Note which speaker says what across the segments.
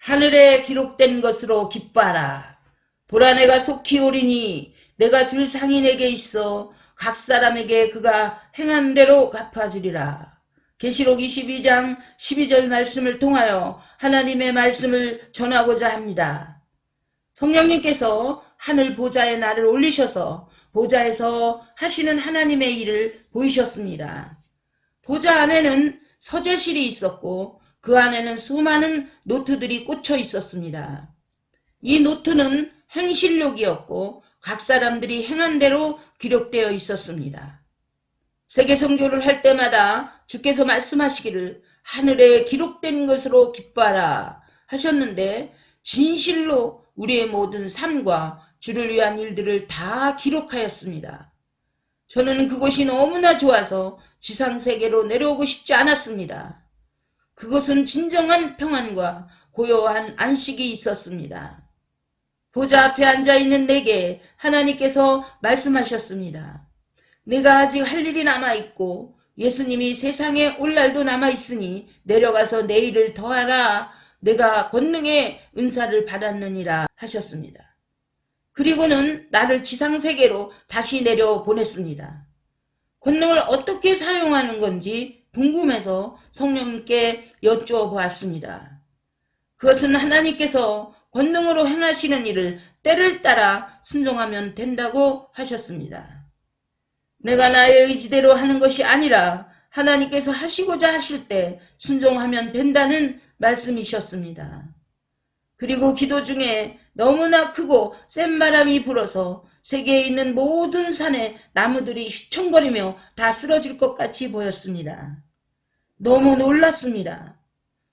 Speaker 1: 하늘에 기록된 것으로 기뻐하라. 보라 내가 속히 오리니 내가 줄 상이 내게 있어 각 사람에게 그가 행한 대로 갚아주리라. 계시록 22장 12절 말씀을 통하여 하나님의 말씀을 전하고자 합니다. 성령님께서 하늘 보좌에 나를 올리셔서 보좌에서 하시는 하나님의 일을 보이셨습니다. 보좌 안에는 서재실이 있었고 그 안에는 수많은 노트들이 꽂혀 있었습니다. 이 노트는 행실록이었고 각 사람들이 행한 대로 기록되어 있었습니다. 세계 선교를 할 때마다 주께서 말씀하시기를 하늘에 기록된 것으로 기뻐하라 하셨는데 진실로 우리의 모든 삶과 주를 위한 일들을 다 기록하였습니다. 저는 그곳이 너무나 좋아서 지상세계로 내려오고 싶지 않았습니다. 그것은 진정한 평안과 고요한 안식이 있었습니다. 보좌 앞에 앉아있는 내게 하나님께서 말씀하셨습니다. 내가 아직 할 일이 남아있고 예수님이 세상에 올 날도 남아있으니 내려가서 내 일을 더하라. 내가 권능의 은사를 받았느니라 하셨습니다. 그리고는 나를 지상세계로 다시 내려보냈습니다. 권능을 어떻게 사용하는 건지 궁금해서 성령님께 여쭈어 보았습니다. 그것은 하나님께서 권능으로 행하시는 일을 때를 따라 순종하면 된다고 하셨습니다. 내가 나의 의지대로 하는 것이 아니라 하나님께서 하시고자 하실 때 순종하면 된다는 말씀이셨습니다. 그리고 기도 중에 너무나 크고 센 바람이 불어서 세계에 있는 모든 산에 나무들이 휘청거리며 다 쓰러질 것 같이 보였습니다. 너무 놀랐습니다.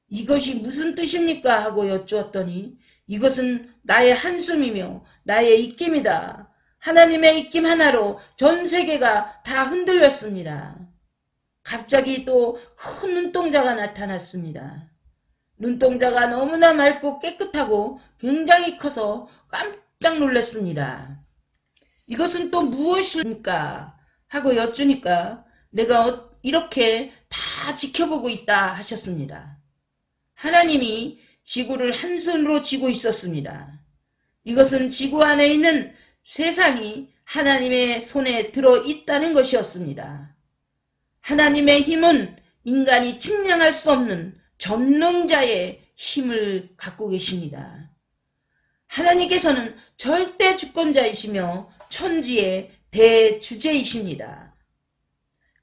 Speaker 1: 이것이 무슨 뜻입니까? 하고 여쭈었더니 이것은 나의 한숨이며 나의 입김이다. 하나님의 입김 하나로 전 세계가 다 흔들렸습니다. 갑자기 또 큰 눈동자가 나타났습니다. 눈동자가 너무나 맑고 깨끗하고 굉장히 커서 깜짝 놀랐습니다. 이것은 또 무엇입니까? 하고 여쭈니까 내가 이렇게 다 지켜보고 있다 하셨습니다. 하나님이 지구를 한 손으로 쥐고 있었습니다. 이것은 지구 안에 있는 세상이 하나님의 손에 들어있다는 것이었습니다. 하나님의 힘은 인간이 측량할 수 없는 전능자의 힘을 갖고 계십니다. 하나님께서는 절대 주권자이시며 천지의 대주제이십니다.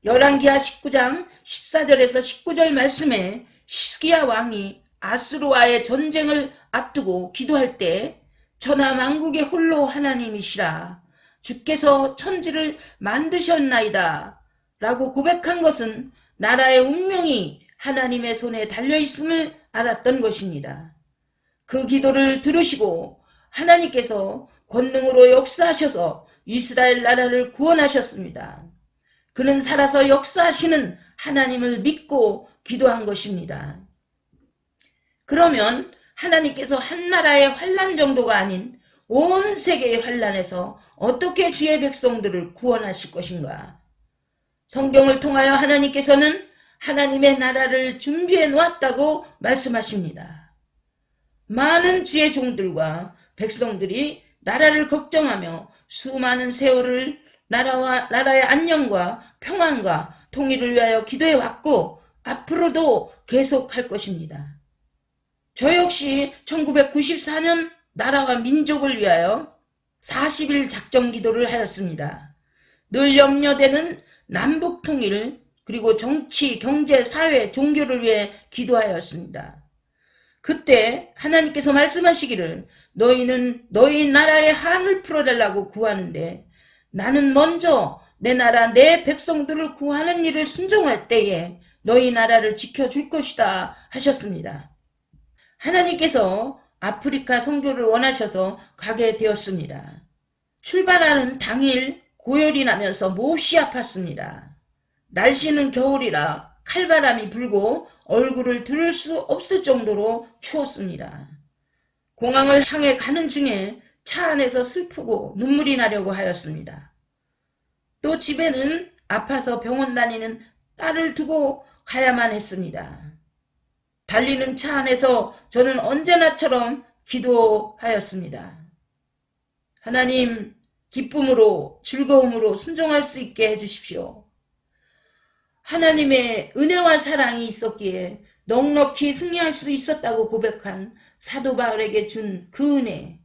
Speaker 1: 열왕기하 19장 14절에서 19절 말씀에 히스기야 왕이 아수르와의 전쟁을 앞두고 기도할 때 천하 만국의 홀로 하나님이시라 주께서 천지를 만드셨나이다 라고 고백한 것은 나라의 운명이 하나님의 손에 달려있음을 알았던 것입니다. 그 기도를 들으시고 하나님께서 권능으로 역사하셔서 이스라엘 나라를 구원하셨습니다. 그는 살아서 역사하시는 하나님을 믿고 기도한 것입니다. 그러면 하나님께서 한 나라의 환난 정도가 아닌 온 세계의 환난에서 어떻게 주의 백성들을 구원하실 것인가? 성경을 통하여 하나님께서는 하나님의 나라를 준비해 놓았다고 말씀하십니다. 많은 주의 종들과 백성들이 나라를 걱정하며 수많은 세월을 나라의 안녕과 평안과 통일을 위하여 기도해 왔고 앞으로도 계속할 것입니다. 저 역시 1994년 나라와 민족을 위하여 40일 작정 기도를 하였습니다. 늘 염려되는 남북 통일 그리고 정치, 경제, 사회, 종교를 위해 기도하였습니다. 그때 하나님께서 말씀하시기를 너희는 너희 나라의 한을 풀어달라고 구하는데 나는 먼저 내 나라 내 백성들을 구하는 일을 순종할 때에 너희 나라를 지켜줄 것이다 하셨습니다. 하나님께서 아프리카 선교를 원하셔서 가게 되었습니다. 출발하는 당일 고열이 나면서 몹시 아팠습니다. 날씨는 겨울이라 칼바람이 불고 얼굴을 들을 수 없을 정도로 추웠습니다. 공항을 향해 가는 중에 차 안에서 슬프고 눈물이 나려고 하였습니다. 또 집에는 아파서 병원 다니는 딸을 두고 가야만 했습니다. 달리는 차 안에서 저는 언제나처럼 기도하였습니다. 하나님, 기쁨으로 즐거움으로 순종할 수 있게 해주십시오. 하나님의 은혜와 사랑이 있었기에 넉넉히 승리할 수 있었다고 고백한 사도 바울에게 준 그 은혜,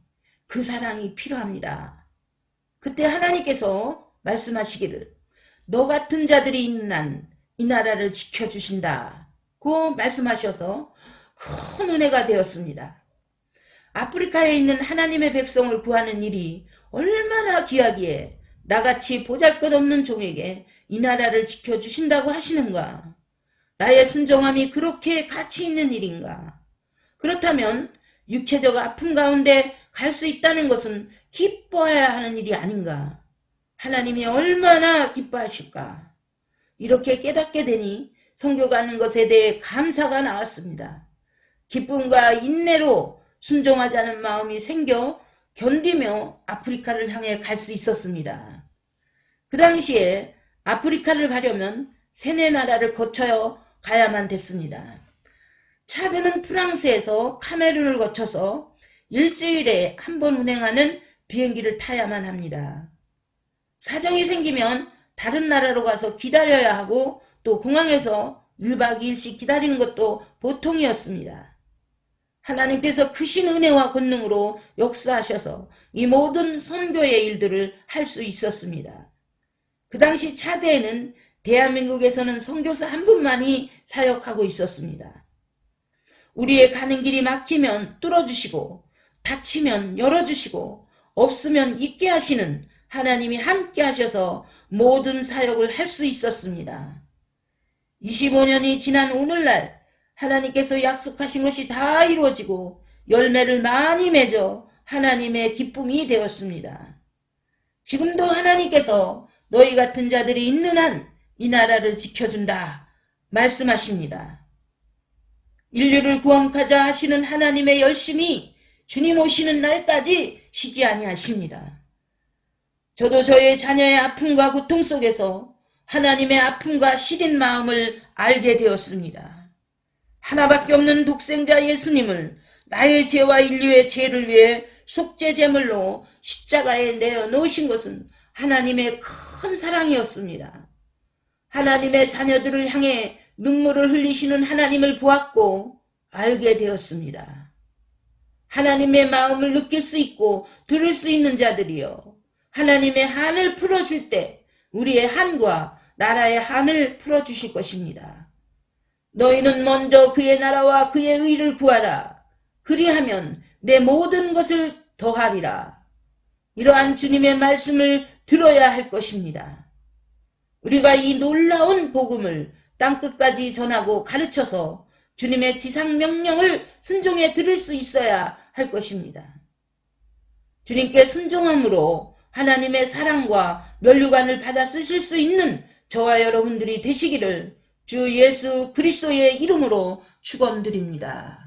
Speaker 1: 그 사랑이 필요합니다. 그때 하나님께서 말씀하시기를 너 같은 자들이 있는 한 이 나라를 지켜주신다고 말씀하셔서 큰 은혜가 되었습니다. 아프리카에 있는 하나님의 백성을 구하는 일이 얼마나 귀하기에 나같이 보잘것없는 종에게 이 나라를 지켜주신다고 하시는가? 나의 순종함이 그렇게 가치 있는 일인가? 그렇다면 육체적 아픔 가운데 갈 수 있다는 것은 기뻐해야 하는 일이 아닌가? 하나님이 얼마나 기뻐하실까? 이렇게 깨닫게 되니 선교 가는 것에 대해 감사가 나왔습니다. 기쁨과 인내로 순종하자는 마음이 생겨 견디며 아프리카를 향해 갈 수 있었습니다. 그 당시에 아프리카를 가려면 세네 나라를 거쳐 가야만 됐습니다. 차드는 프랑스에서 카메룬을 거쳐서 일주일에 한 번 운행하는 비행기를 타야만 합니다. 사정이 생기면 다른 나라로 가서 기다려야 하고 또 공항에서 1박 2일씩 기다리는 것도 보통이었습니다. 하나님께서 크신 은혜와 권능으로 역사하셔서 이 모든 선교의 일들을 할 수 있었습니다. 그 당시 차대에는 대한민국에서는 선교사 한 분만이 사역하고 있었습니다. 우리의 가는 길이 막히면 뚫어주시고 닫히면 열어주시고 없으면 있게 하시는 하나님이 함께 하셔서 모든 사역을 할 수 있었습니다. 25년이 지난 오늘날 하나님께서 약속하신 것이 다 이루어지고 열매를 많이 맺어 하나님의 기쁨이 되었습니다. 지금도 하나님께서 너희 같은 자들이 있는 한 이 나라를 지켜준다 말씀하십니다. 인류를 구원하자 하시는 하나님의 열심이 주님 오시는 날까지 쉬지 아니하십니다. 저도 저의 자녀의 아픔과 고통 속에서 하나님의 아픔과 시린 마음을 알게 되었습니다. 하나밖에 없는 독생자 예수님을 나의 죄와 인류의 죄를 위해 속죄제물로 십자가에 내어 놓으신 것은 하나님의 큰 사랑이었습니다. 하나님의 자녀들을 향해 눈물을 흘리시는 하나님을 보았고 알게 되었습니다. 하나님의 마음을 느낄 수 있고 들을 수 있는 자들이여 하나님의 한을 풀어줄 때 우리의 한과 나라의 한을 풀어주실 것입니다. 너희는 먼저 그의 나라와 그의 의를 구하라. 그리하면 내 모든 것을 더하리라. 이러한 주님의 말씀을 들어야 할 것입니다. 우리가 이 놀라운 복음을 땅끝까지 전하고 가르쳐서 주님의 지상명령을 순종해 들을 수 있어야 할 것입니다. 주님께 순종함으로 하나님의 사랑과 면류관을 받아 쓰실 수 있는 저와 여러분들이 되시기를 주 예수 그리스도의 이름으로 축원드립니다.